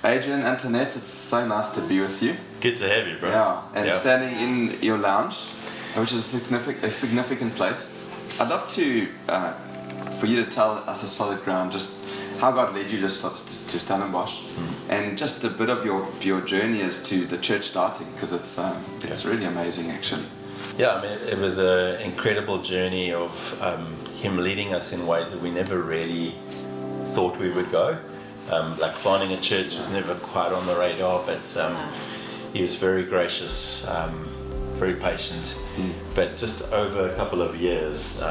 Adrian, Antoinette, it's so nice to be with you. Good to have you, bro. Yeah, and standing in your lounge, which is a significant place. I'd love to, for you to tell us a solid ground, just how God led you to Stellenbosch, and just a bit of your journey as to the church starting, because it's really amazing, actually. Yeah, I mean, it was an incredible journey of him leading us in ways that we never really thought we would go. Like planning a church was never quite on the radar, but he was very gracious, very patient. But just over a couple of years,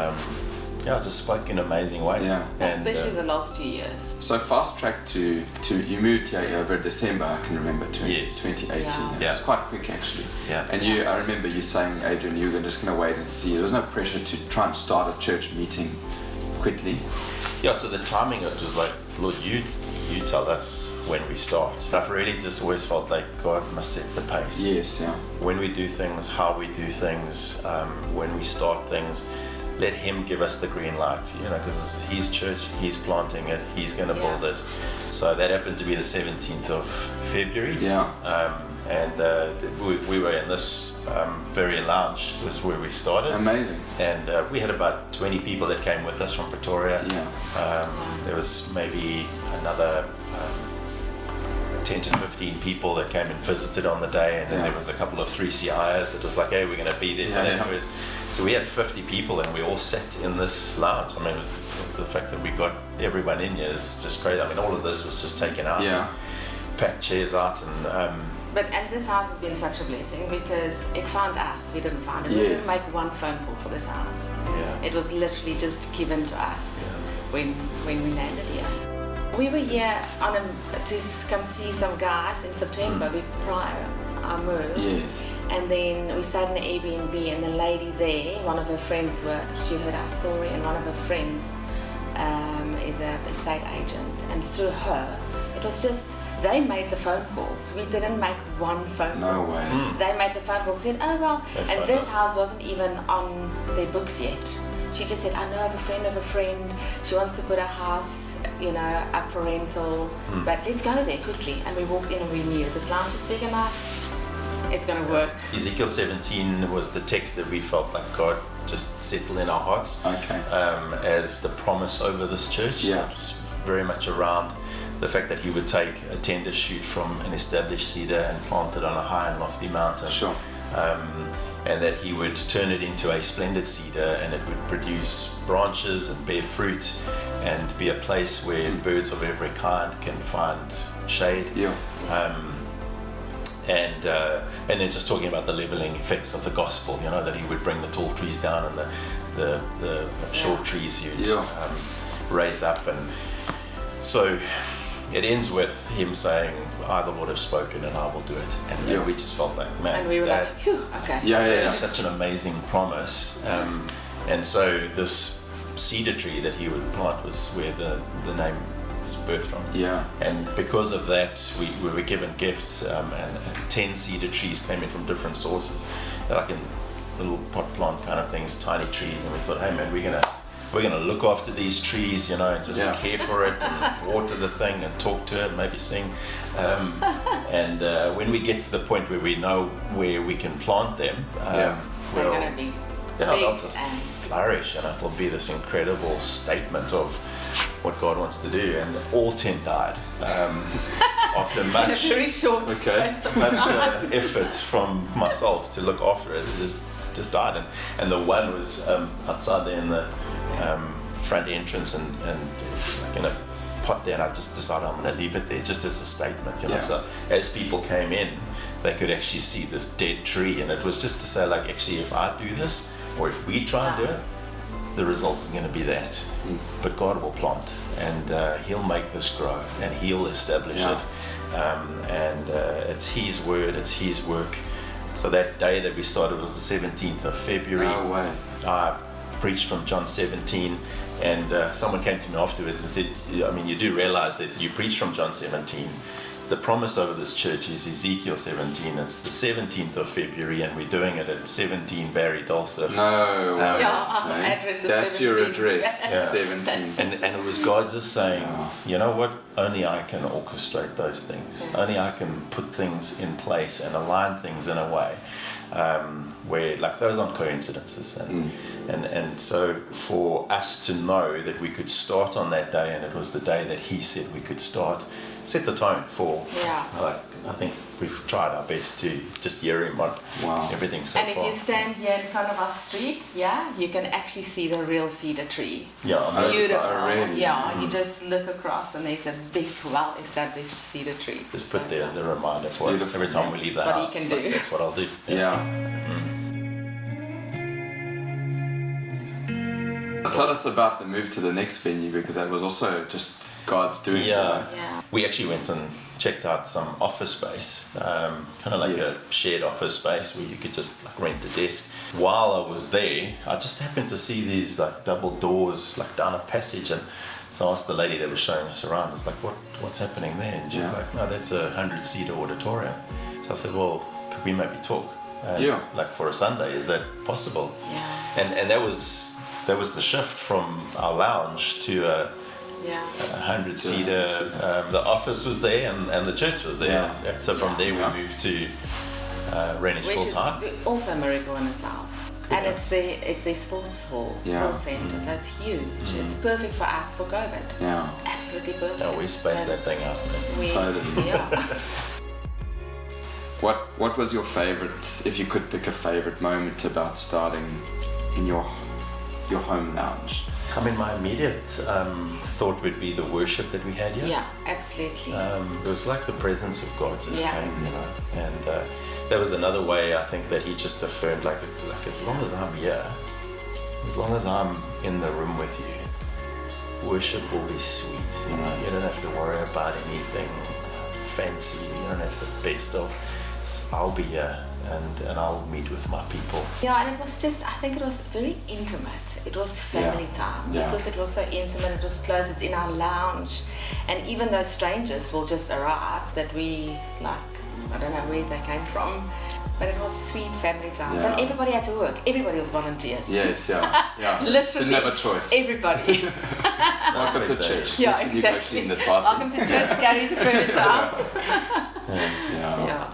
just spoke in amazing ways. Yeah. And, especially the last 2 years. So fast track to you moved here over December, I can remember, 2018. Yeah. It was quite quick, actually. Yeah. And I remember you saying, Adrian, you were just going to wait and see. There was no pressure to try and start a church meeting quickly. Yeah, so the timing, it was like, Lord, you tell us when we start. I've really just always felt like God must set the pace. Yes, yeah. When we do things, how we do things, when we start things, let him give us the green light, because his church, he's planting it, he's going to build it. So that happened to be the 17th of February. Yeah. And we were in this very lounge, was where we started. Amazing. And we had about 20 people that came with us from Pretoria. Yeah. There was maybe another 10 to 15 people that came and visited on the day, and then there was a couple of 3CIers that was like, hey, we're going to be there for that first. So we had 50 people and we all sat in this lounge. I mean, the fact that we got everyone in here is just crazy. I mean, all of this was just taken out and packed chairs out. And this house has been such a blessing because it found us, we didn't find it. We didn't make one phone call for this house. Yeah. It was literally just given to us when we landed here. We were here to come see some guys in September prior our move. Yes. And then we stayed in an Airbnb, and the lady there, one of her friends she heard our story, and one of her friends is a estate agent, and through her, it was just, they made the phone calls. We didn't make one phone call. No way. They made the phone calls, said, oh well, and this house wasn't even on their books yet. She just said, I know of a friend, she wants to put a house, up for rental, but let's go there quickly. And we walked in and we knew this lounge is big enough, it's going to work. Ezekiel 17 was the text that we felt like God just settled in our hearts as the promise over this church. Yeah. So it was very much around the fact that he would take a tender shoot from an established cedar and plant it on a high and lofty mountain. Sure. And that he would turn it into a splendid cedar, and it would produce branches and bear fruit and be a place where birds of every kind can find shade. Yeah. And then just talking about the leveling effects of the gospel, that he would bring the tall trees down and the short trees he would raise up. And so it ends with him saying, I, the Lord, have spoken and I will do it. And we just felt like, man, and we were like, phew, okay. That is such an amazing promise. And so this cedar tree that he would plant was where the name was birthed from. Yeah. And because of that, we were given gifts, and 10 cedar trees came in from different sources, like in little pot plant kind of things, tiny trees. And we thought, hey man, we're gonna look after these trees, and just care for it and water the thing and talk to it, maybe sing. And when we get to the point where we know where we can plant them, they're gonna be they'll just flourish, and it'll be this incredible statement of what God wants to do. And all 10 died after much in a very short space of time. efforts from myself to look after it. It just died, and the one was outside there in the front entrance and like in a pot there, and I just decided I'm going to leave it there just as a statement, So as people came in, they could actually see this dead tree, and it was just to say, like, actually, if I do this, or if we try and do it, the result is going to be that. But God will plant, and he'll make this grow, and he'll establish it. And it's his word, it's his work. So that day that we started was the 17th of February. No way. I preached from John 17, and someone came to me afterwards and said, I mean, you do realize that you preach from John 17, the promise over this church is Ezekiel 17. It's the 17th of February, and we're doing it at 17 Barry Dulcif. No way. Our address is That's 17. your address. Yeah. 17. And it was God just saying, you know what? Only I can orchestrate those things. Only I can put things in place and align things in a way where, like, those aren't coincidences. And so for us to know that we could start on that day, and it was the day that He said we could start, set the tone for, like, I think we've tried our best to just hear Him on everything so and far. if you stand here in front of our street, you can actually see the real cedar tree. Yeah, Beautiful. Really? Yeah, you just look across and there's a big, well-established cedar tree. just put there as a reminder. That's what beautiful. every time we leave the That's what house, you it's can like, do. that's what I'll do. Tell us about the move to the next venue, because that was also just God's doing. Yeah. Yeah. We actually went and checked out some office space, kind of like a shared office space where you could just like rent a desk. While I was there, I just happened to see these like double doors like down a passage, and so I asked the lady that was showing us around, I was like, what's happening there? And she was like, no, that's a 100-seater auditorium. So I said, well, could we maybe talk? Like for a Sunday, is that possible? Yeah. And that was the shift from our lounge to a 100-seater. The office was there and the church was there. Yeah. So from there we moved to Rainish Which Falls is High. also a miracle in itself. And it's their sports hall, sports centre, so it's huge. It's perfect for us for COVID. Yeah. Absolutely perfect. No, we spaced that thing out. Totally. Yeah. What was your favorite, if you could pick a favorite moment about starting in your home lounge? I mean, my immediate thought would be the worship that we had here. Yeah, absolutely. It was like the presence of God just Yeah. came, you know. And that was another way I think that He just affirmed, like as long as I'm here, as long as I'm in the room with you, worship will be sweet. You know, you don't have to worry about anything fancy. You don't have the best of. I'll be here. And I'll meet with my people. Yeah, and it was just, I think it was very intimate. It was family time because it was so intimate, it was close, it's in our lounge. And even those strangers will just arrive that we, like, I don't know where they came from, but it was sweet family times. And everybody had to work. Everybody was volunteers. Yes, yeah. Literally. Didn't have a choice. Everybody. Welcome to church. Yeah, Just when you go exactly. clean the bathroom. Welcome to church, carry the furniture out. Yeah.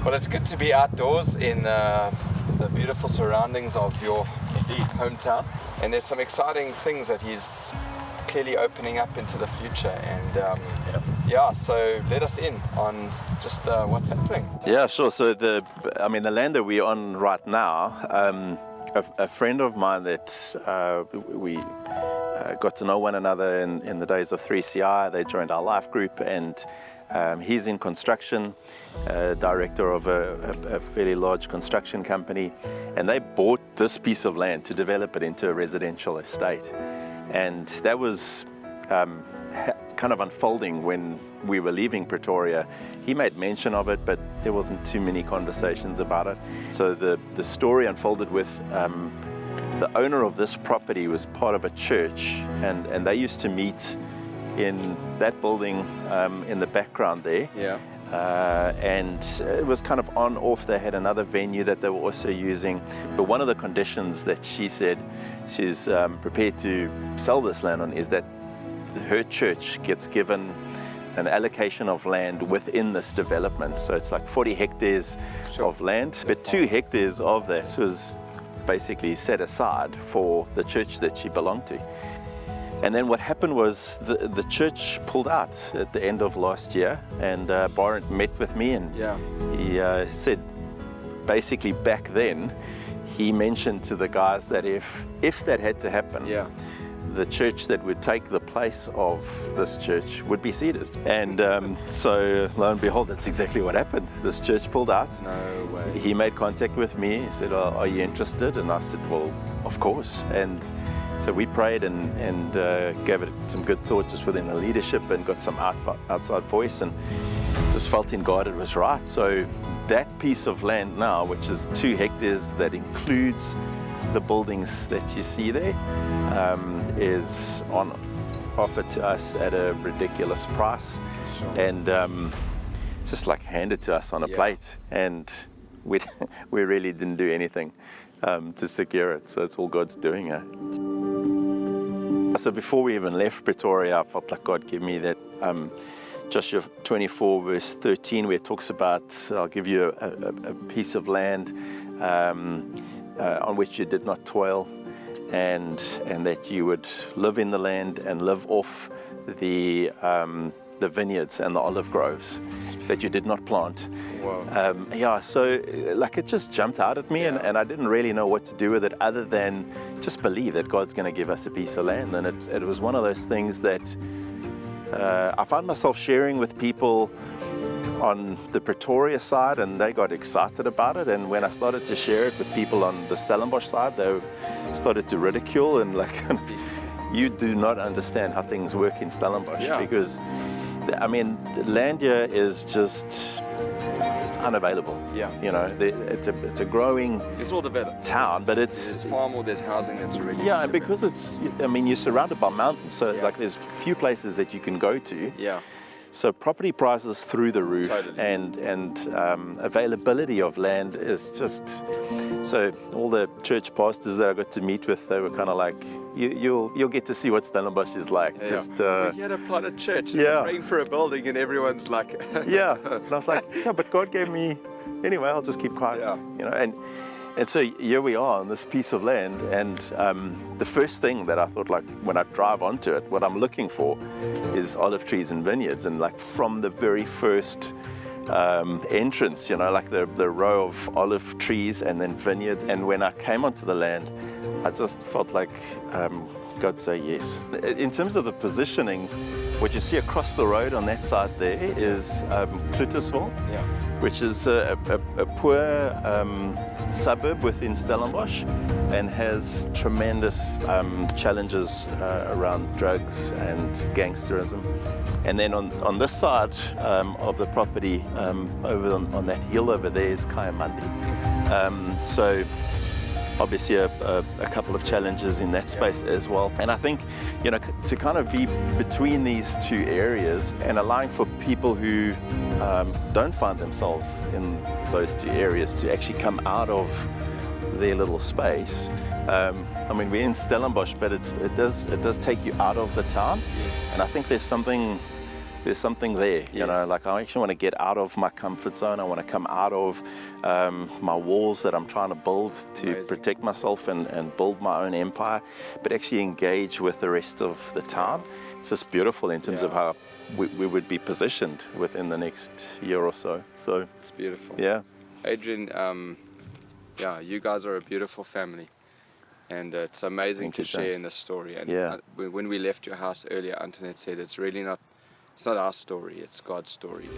Well, it's good to be outdoors in the beautiful surroundings of your hometown, and there's some exciting things that he's clearly opening up into the future. And so let us in on just what's happening. Yeah, sure. So the land that we're on right now, a friend of mine that we got to know one another in the days of 3CI. They joined our life group, and he's in construction, director of a fairly large construction company, and they bought this piece of land to develop it into a residential estate. And that was kind of unfolding when we were leaving Pretoria. He made mention of it, but there wasn't too many conversations about it. So the story unfolded with the owner of this property was part of a church, and they used to meet in that building in the background there. Yeah. And it was kind of on off. They had another venue that they were also using, but one of the conditions that she said she's prepared to sell this land on is that her church gets given an allocation of land within this development. So it's like 40 hectares of land, but 2 hectares of that was basically set aside for the church that she belonged to. And then what happened was the church pulled out at the end of last year, and Byron met with me, and he said, basically back then, he mentioned to the guys that if that had to happen, the church that would take the place of this church would be Cedars. And so lo and behold, that's exactly what happened. This church pulled out. No way. He made contact with me. He said, "Are you interested?" And I said, "Well, of course." And so we prayed and gave it some good thought just within the leadership, and got some outside voice, and just felt in God it was right. So that piece of land now, which is 2 hectares, that includes the buildings that you see there, is on offer to us at a ridiculous price. And it's just like handed to us on a plate, and we really didn't do anything to secure it, so it's all God's doing. So before we even left Pretoria, I felt like God gave me that Joshua 24 verse 13, where it talks about, I'll give you a piece of land on which you did not toil, and that you would live in the land and live off the vineyards and the olive groves that you did not plant. Wow. So like it just jumped out at me, and I didn't really know what to do with it other than just believe that God's going to give us a piece of land. And it was one of those things that I found myself sharing with people on the Pretoria side, and they got excited about it. And when I started to share it with people on the Stellenbosch side, they started to ridicule and like, you do not understand how things work in Stellenbosch, because I mean, the land here is just, it's unavailable. You know, it's a growing, it's all developed town, but there's farm or there's housing that's already and because it's, I mean, you're surrounded by mountains, so like there's few places that you can go to. So property prices through the roof, and availability of land is just, so all the church pastors that I got to meet with, they were kind of like, you'll get to see what Stellenbosch is like. Just we had a plotted church, praying for a building, and everyone's like and I was like, but God gave me, anyway, I'll just keep quiet. You know, and so here we are on this piece of land, and the first thing that I thought, like when I drive onto it, what I'm looking for is olive trees and vineyards. And like from the very first entrance, you know, like the row of olive trees and then vineyards. And when I came onto the land, I just felt like God say yes. In terms of the positioning, what you see across the road on that side there is Clutisville, which is a poor suburb within Stellenbosch, and has tremendous challenges around drugs and gangsterism. And then on this side of the property, over on that hill over there, is Kayamandi. So obviously a couple of challenges in that space as well. And I think, you know, to kind of be between these two areas and allowing for people who don't find themselves in those two areas to actually come out of their little space. I mean, we're in Stellenbosch, but it does take you out of the town. And I think there's something there, you know, like I actually want to get out of my comfort zone. I want to come out of my walls that I'm trying to build to protect myself and build my own empire, but actually engage with the rest of the town. It's just beautiful in terms of how we would be positioned within the next year or so. So it's beautiful. Adrian, you guys are a beautiful family, and it's amazing to share in this story. And when we left your house earlier, Antoinette said it's not our story, it's God's story.